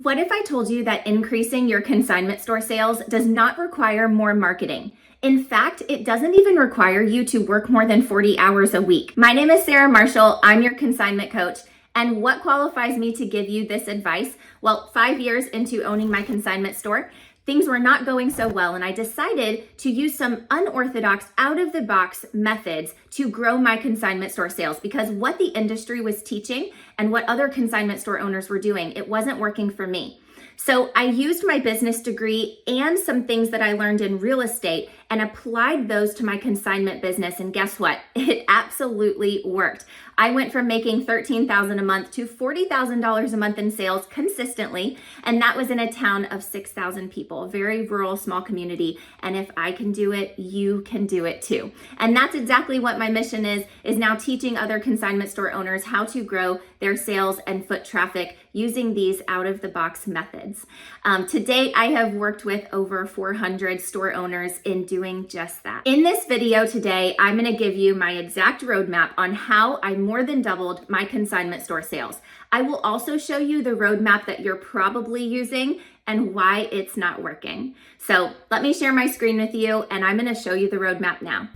What if I told you that increasing your consignment store sales does not require more marketing? In fact, it doesn't even require you to work more than 40 hours a week. My name is Sarah Marshall. I'm your consignment coach. And what qualifies me to give you this advice? Well, 5 years into owning my consignment store, things were not going so well, and I decided to use some unorthodox, out-of-the-box methods to grow my consignment store sales, because what the industry was teaching and what other consignment store owners were doing, it wasn't working for me. So I used my business degree and some things that I learned in real estate and applied those to my consignment business. And guess what? It absolutely worked. I went from making $13,000 a month to $40,000 a month in sales consistently. And that was in a town of 6,000 people, a very rural, small community. And if I can do it, you can do it too. And that's exactly what my mission is now teaching other consignment store owners how to grow their sales and foot traffic using these out-of-the-box methods. To date, I have worked with over 400 store owners in doing just that. In this video today, I'm going to give you my exact roadmap on how I more than doubled my consignment store sales. I will also show you the roadmap that you're probably using and why it's not working. So let me share my screen with you, and I'm going to show you the roadmap now.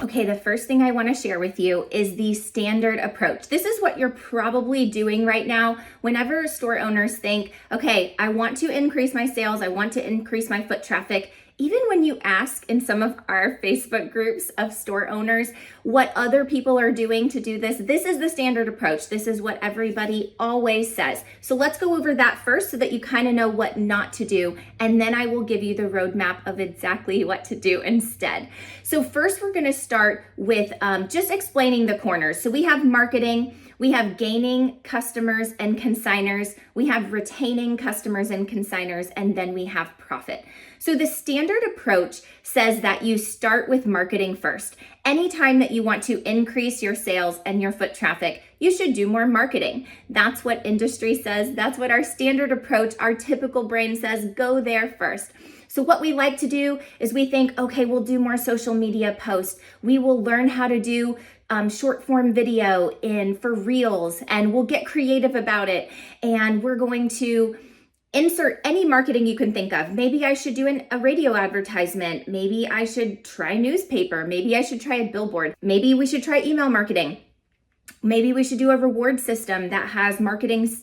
Okay, the first thing I want to share with you is the standard approach. This is what you're probably doing right now whenever store owners think, okay, I want to increase my sales, I want to increase my foot traffic. Even when you ask in some of our Facebook groups of store owners what other people are doing to do this, this is the standard approach. This is what everybody always says. So let's go over that first so that you kind of know what not to do. And then I will give you the roadmap of exactly what to do instead. So first we're going to start with just explaining the corners. So we have marketing, we have gaining customers and consignors, we have retaining customers and consignors, and then we have profit. So the standard approach says that you start with marketing first. Anytime that you want to increase your sales and your foot traffic, you should do more marketing. That's what industry says. That's what our standard approach, our typical brain says, go there first. So what we like to do is we think, okay, we'll do more social media posts. We will learn how to do short form video for reels, and we'll get creative about it. And we're going to insert any marketing you can think of. Maybe I should do a radio advertisement. Maybe I should try newspaper. Maybe I should try a billboard. Maybe we should try email marketing. Maybe we should do a reward system that has marketing,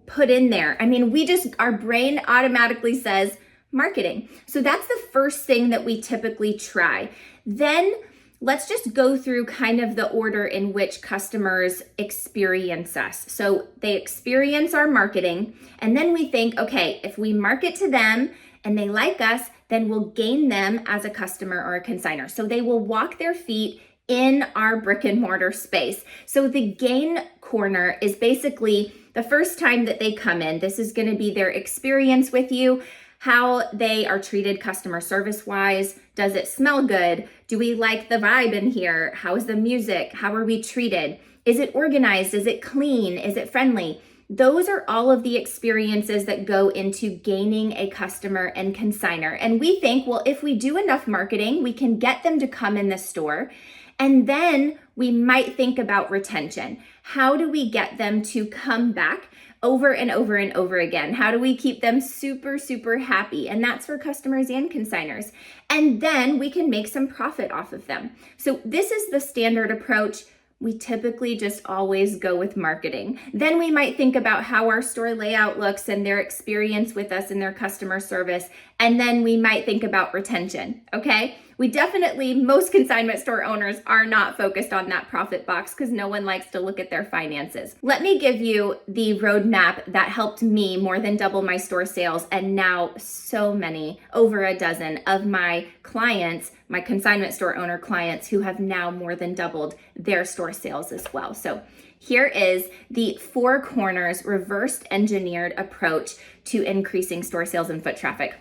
put in there. I mean, our brain automatically says marketing. So that's the first thing that we typically try. Then let's just go through kind of the order in which customers experience us. So they experience our marketing, and then we think, okay, if we market to them and they like us, then we'll gain them as a customer or a consignor. So they will walk their feet in our brick and mortar space. So the gain corner is basically the first time that they come in. This is going to be their experience with you, how they are treated customer service wise. Does it smell good? Do we like the vibe in here? How is the music? How are we treated? Is it organized? Is it clean? Is it friendly? Those are all of the experiences that go into gaining a customer and consignor. And we think, well, if we do enough marketing, we can get them to come in the store. And then we might think about retention. How do we get them to come back over and over and over again? How do we keep them super, super happy? And that's for customers and consignors. And then we can make some profit off of them. So this is the standard approach. We typically just always go with marketing. Then we might think about how our store layout looks and their experience with us and their customer service. And then we might think about retention, okay? Most consignment store owners are not focused on that profit box because no one likes to look at their finances. Let me give you the roadmap that helped me more than double my store sales, and now so many, over a dozen of my clients, my consignment store owner clients, who have now more than doubled their store sales as well. So here is the 4 corners reversed engineered approach to increasing store sales and foot traffic.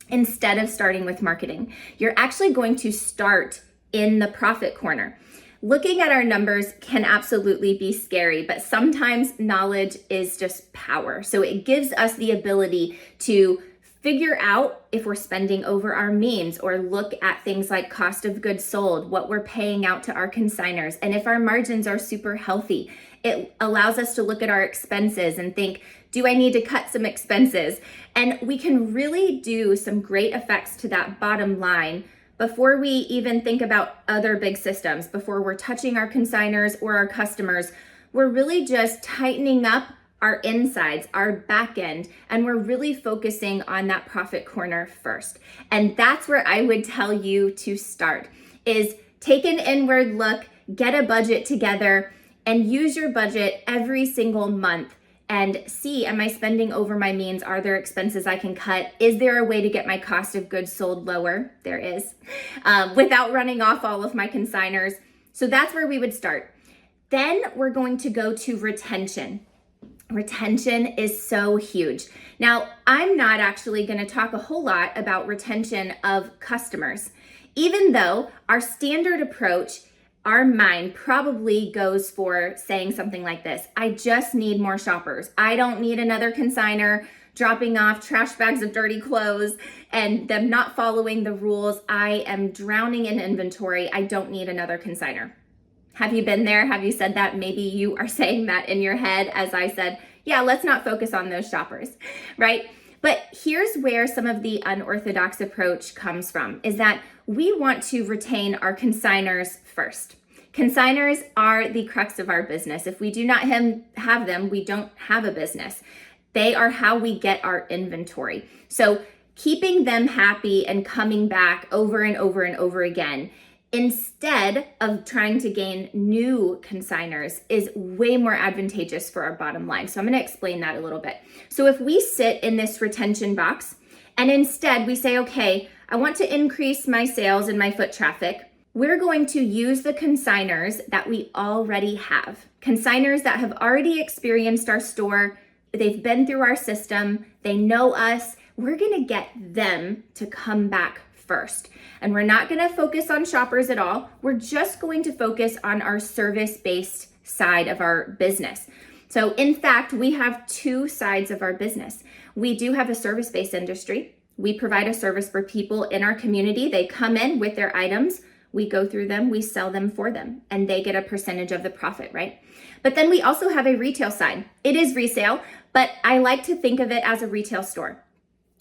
Instead of starting with marketing, you're actually going to start in the profit corner. Looking at our numbers can absolutely be scary, but sometimes knowledge is just power. So it gives us the ability to figure out if we're spending over our means, or look at things like cost of goods sold, what we're paying out to our consignors. And if our margins are super healthy, it allows us to look at our expenses and think, Do I need to cut some expenses? And we can really do some great effects to that bottom line before we even think about other big systems, before we're touching our consignors or our customers. We're really just tightening up our insides, our back end, and we're really focusing on that profit corner first. And that's where I would tell you to start, is take an inward look, get a budget together, and use your budget every single month and see, am I spending over my means? Are there expenses I can cut? Is there a way to get my cost of goods sold lower? There is, without running off all of my consignors. So that's where we would start. Then we're going to go to retention. Retention is so huge. Now, I'm not actually going to talk a whole lot about retention of customers, even though our standard approach, our mind probably goes for saying something like this: I just need more shoppers. I don't need another consignor dropping off trash bags of dirty clothes and them not following the rules. I am drowning in inventory. I don't need another consignor. Have you been there? Have you said that? Maybe you are saying that in your head as I said, yeah, let's not focus on those shoppers, right? But here's where some of the unorthodox approach comes from, is that we want to retain our consignors first. Consignors are the crux of our business. If we do not have them, we don't have a business. They are how we get our inventory. So keeping them happy and coming back over and over and over again, instead of trying to gain new consignors, is way more advantageous for our bottom line. So I'm going to explain that a little bit. So if we sit in this retention box and instead we say, okay, I want to increase my sales and my foot traffic, we're going to use the consignors that we already have. Consignors that have already experienced our store, they've been through our system, they know us. We're going to get them to come back first. And we're not going to focus on shoppers at all. We're just going to focus on our service-based side of our business. So in fact, we have two sides of our business. We do have a service-based industry. We provide a service for people in our community. They come in with their items. We go through them, we sell them for them, and they get a percentage of the profit, right? But then we also have a retail side. It is resale, but I like to think of it as a retail store.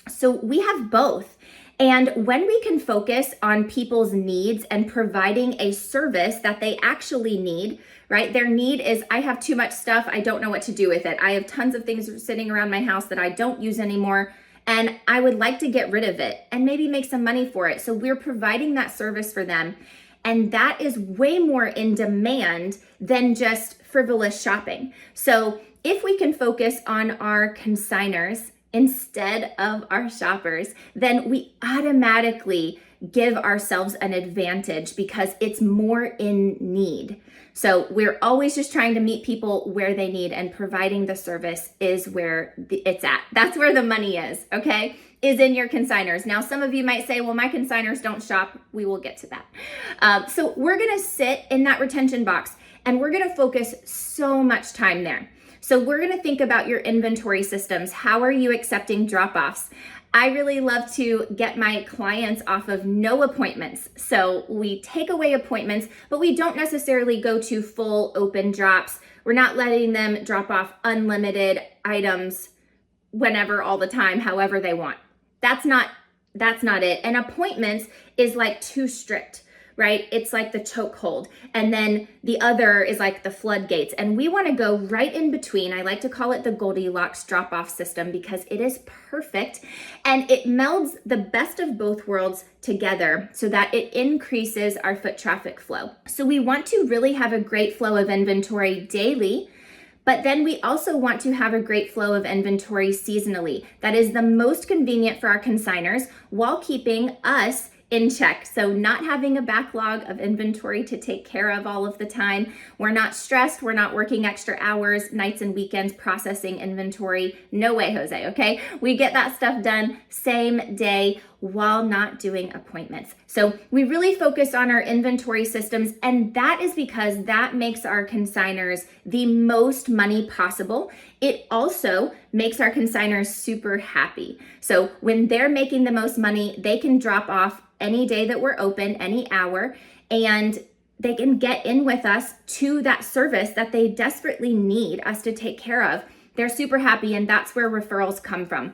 So we have both. And when we can focus on people's needs and providing a service that they actually need, right? Their need is, I have too much stuff. I don't know what to do with it. I have tons of things sitting around my house that I don't use anymore, and I would like to get rid of it and maybe make some money for it. So we're providing that service for them. And that is way more in demand than just frivolous shopping. So if we can focus on our consignors instead of our shoppers, then we automatically give ourselves an advantage because it's more in need. So we're always just trying to meet people where they need, and providing the service is where it's at. That's where the money is, okay? Is in your consignors. Now, some of you might say, well, my consignors don't shop. We will get to that. So we're gonna sit in that retention box and we're gonna focus so much time there. So we're gonna think about your inventory systems. How are you accepting drop-offs? I really love to get my clients off of no appointments. So we take away appointments, but we don't necessarily go to full open drops. We're not letting them drop off unlimited items whenever, all the time, however they want. That's not it. And appointments is like too strict, right? It's like the chokehold. And then the other is like the floodgates. And we want to go right in between. I like to call it the Goldilocks drop-off system because it is perfect. And it melds the best of both worlds together so that it increases our foot traffic flow. So we want to really have a great flow of inventory daily, but then we also want to have a great flow of inventory seasonally. That is the most convenient for our consignors while keeping us in check. So not having a backlog of inventory to take care of all of the time. We're not stressed. We're not working extra hours, nights and weekends processing inventory. No way, Jose, okay? We get that stuff done same day while not doing appointments. So we really focus on our inventory systems, and that is because that makes our consignors the most money possible. It also makes our consignors super happy. So when they're making the most money, they can drop off any day that we're open, any hour, and they can get in with us to that service that they desperately need us to take care of. They're super happy, and that's where referrals come from.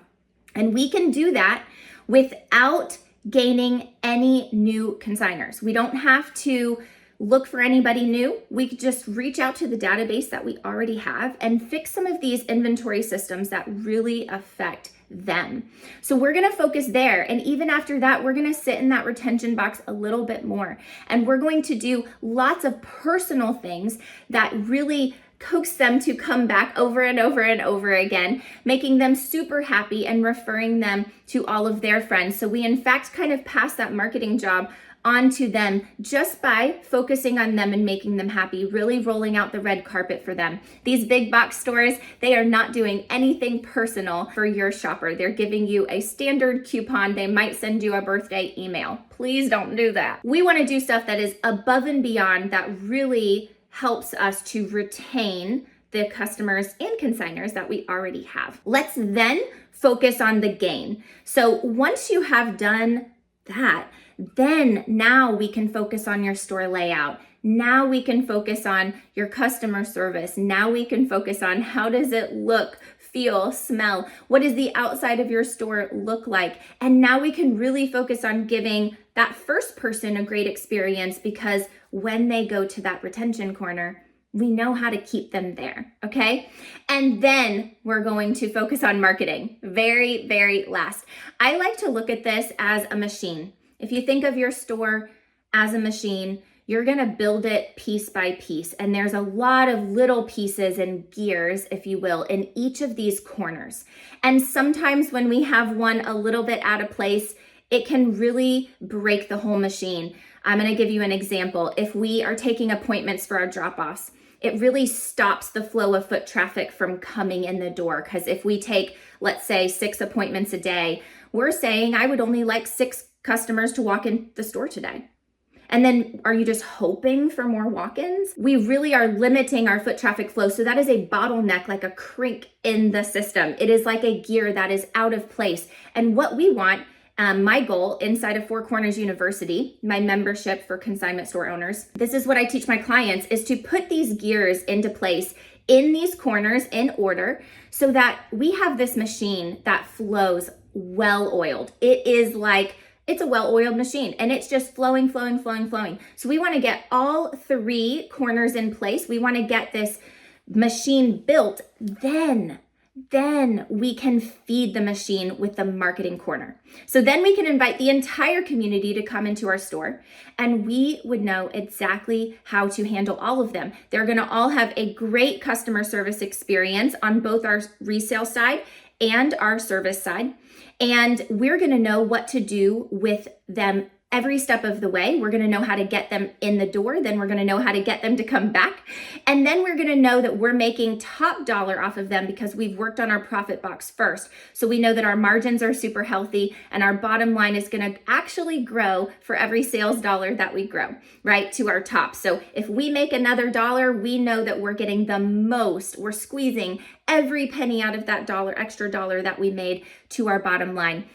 And we can do that without gaining any new consignors. We don't have to look for anybody new. We could just reach out to the database that we already have and fix some of these inventory systems that really affect them. So we're going to focus there. And even after that, we're going to sit in that retention box a little bit more. And we're going to do lots of personal things that really coax them to come back over and over and over again, making them super happy and referring them to all of their friends. So we in fact kind of pass that marketing job onto them just by focusing on them and making them happy, really rolling out the red carpet for them. These big box stores, they are not doing anything personal for your shopper. They're giving you a standard coupon. They might send you a birthday email. Please don't do that. We want to do stuff that is above and beyond, that really helps us to retain the customers and consignors that we already have. Let's then focus on the gain. So once you have done that, then now we can focus on your store layout. Now we can focus on your customer service. Now we can focus on how does it look, feel, smell? What does the outside of your store look like? And now we can really focus on giving that first person a great experience, because when they go to that retention corner, we know how to keep them there, okay? And then we're going to focus on marketing. Very, very last. I like to look at this as a machine. If you think of your store as a machine, you're gonna build it piece by piece. And there's a lot of little pieces and gears, if you will, in each of these corners. And sometimes when we have one a little bit out of place, it can really break the whole machine. I'm gonna give you an example. If we are taking appointments for our drop-offs, it really stops the flow of foot traffic from coming in the door. Because if we take, let's say, 6 appointments a day, we're saying I would only like 6 customers to walk in the store today. And then are you just hoping for more walk-ins? We really are limiting our foot traffic flow. So that is a bottleneck, like a crink in the system. It is like a gear that is out of place. And what we want, my goal inside of Four Corners University, my membership for consignment store owners, this is what I teach my clients, is to put these gears into place in these corners in order so that we have this machine that flows well-oiled. It's a well-oiled machine, and it's just flowing, flowing, flowing, flowing. So we want to get all 3 corners in place. We want to get this machine built. Then we can feed the machine with the marketing corner. So then we can invite the entire community to come into our store, and we would know exactly how to handle all of them. They're going to all have a great customer service experience on both our resale side and our service side. And we're going to know what to do with them every step of the way. We're going to know how to get them in the door. Then we're going to know how to get them to come back. And then we're going to know that we're making top dollar off of them because we've worked on our profit box first. So we know that our margins are super healthy and our bottom line is going to actually grow for every sales dollar that we grow, right, to our top. So if we make another dollar, we know that we're getting the most. We're squeezing every penny out of that extra dollar that we made to our bottom line.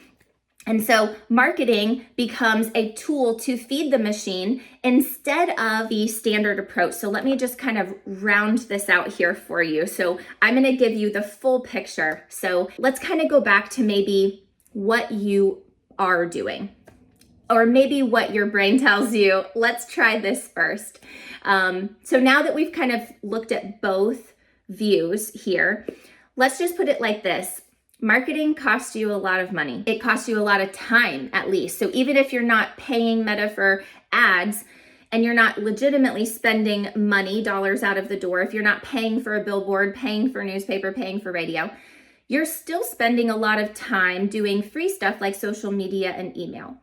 And so marketing becomes a tool to feed the machine instead of the standard approach. So let me just kind of round this out here for you. So I'm going to give you the full picture. So let's kind of go back to maybe what you are doing, or maybe what your brain tells you. Let's try this first. So now that we've kind of looked at both views here, let's just put it like this. Marketing costs you a lot of money. It costs you a lot of time, at least. So even if you're not paying Meta for ads and you're not legitimately spending money, dollars out of the door, if you're not paying for a billboard, paying for newspaper, paying for radio, you're still spending a lot of time doing free stuff like social media and email.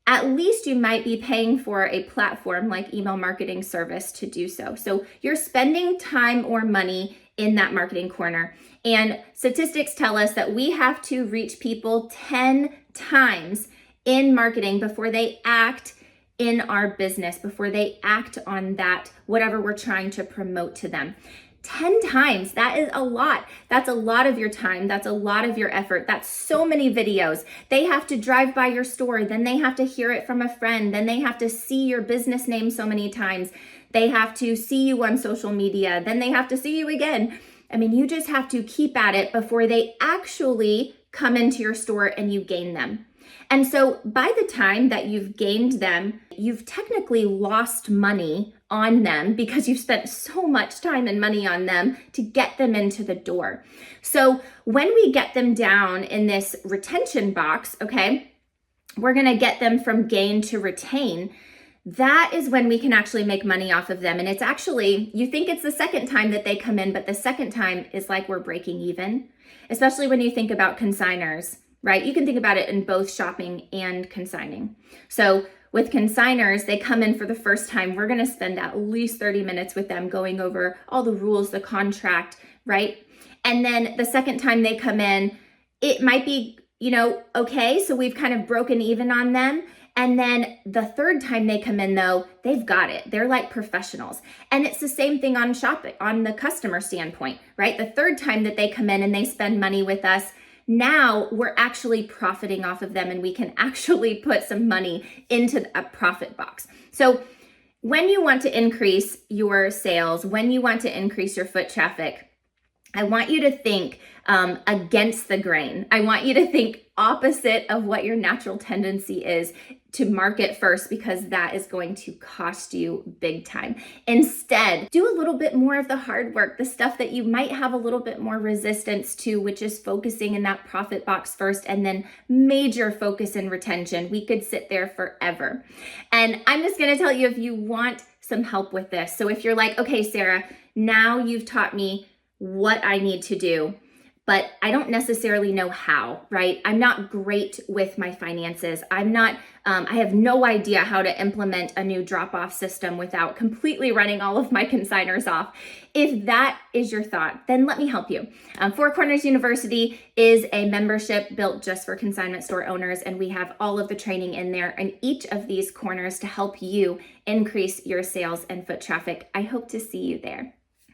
At least you might be paying for a platform like email marketing service to do so. So you're spending time or money in that marketing corner. And statistics tell us that we have to reach people 10 times in marketing before they act in our business, before they act on that, whatever we're trying to promote to them. 10 times, that is a lot. That's a lot of your time. That's a lot of your effort. That's so many videos. They have to drive by your store. Then they have to hear it from a friend. Then they have to see your business name so many times. They have to see you on social media. Then they have to see you again. I mean, you just have to keep at it before they actually come into your store and you gain them. And so by the time that you've gained them, you've technically lost money on them because you've spent so much time and money on them to get them into the door. So when we get them down in this retention box, okay, we're going to get them from gain to retain. That is when we can actually make money off of them. And it's actually, you think it's the second time that they come in, but the second time is like we're breaking even, especially when you think about consignors, right? You can think about it in both shopping and consigning. So with consignors, they come in for the first time. We're going to spend at least 30 minutes with them going over all the rules, the contract, right? And then the second time they come in, it might be, okay, so we've kind of broken even on them. And then the third time they come in though, they've got it. They're like professionals. And it's the same thing on shopping, on the customer standpoint, right? The third time that they come in and they spend money with us, now we're actually profiting off of them and we can actually put some money into a profit box. So when you want to increase your sales, when you want to increase your foot traffic, I want you to think against the grain. I want you to think opposite of what your natural tendency is to market first, because that is going to cost you big time. Instead, do a little bit more of the hard work, the stuff that you might have a little bit more resistance to, which is focusing in that profit box first and then major focus in retention. We could sit there forever. And I'm just going to tell you if you want some help with this. So if you're like, okay, Sarah, now you've taught me what I need to do, but I don't necessarily know how, right? I'm not great with my finances. I have no idea how to implement a new drop-off system without completely running all of my consignors off. If that is your thought, then let me help you. Four Corners University is a membership built just for consignment store owners, and we have all of the training in there in each of these corners to help you increase your sales and foot traffic. I hope to see you there.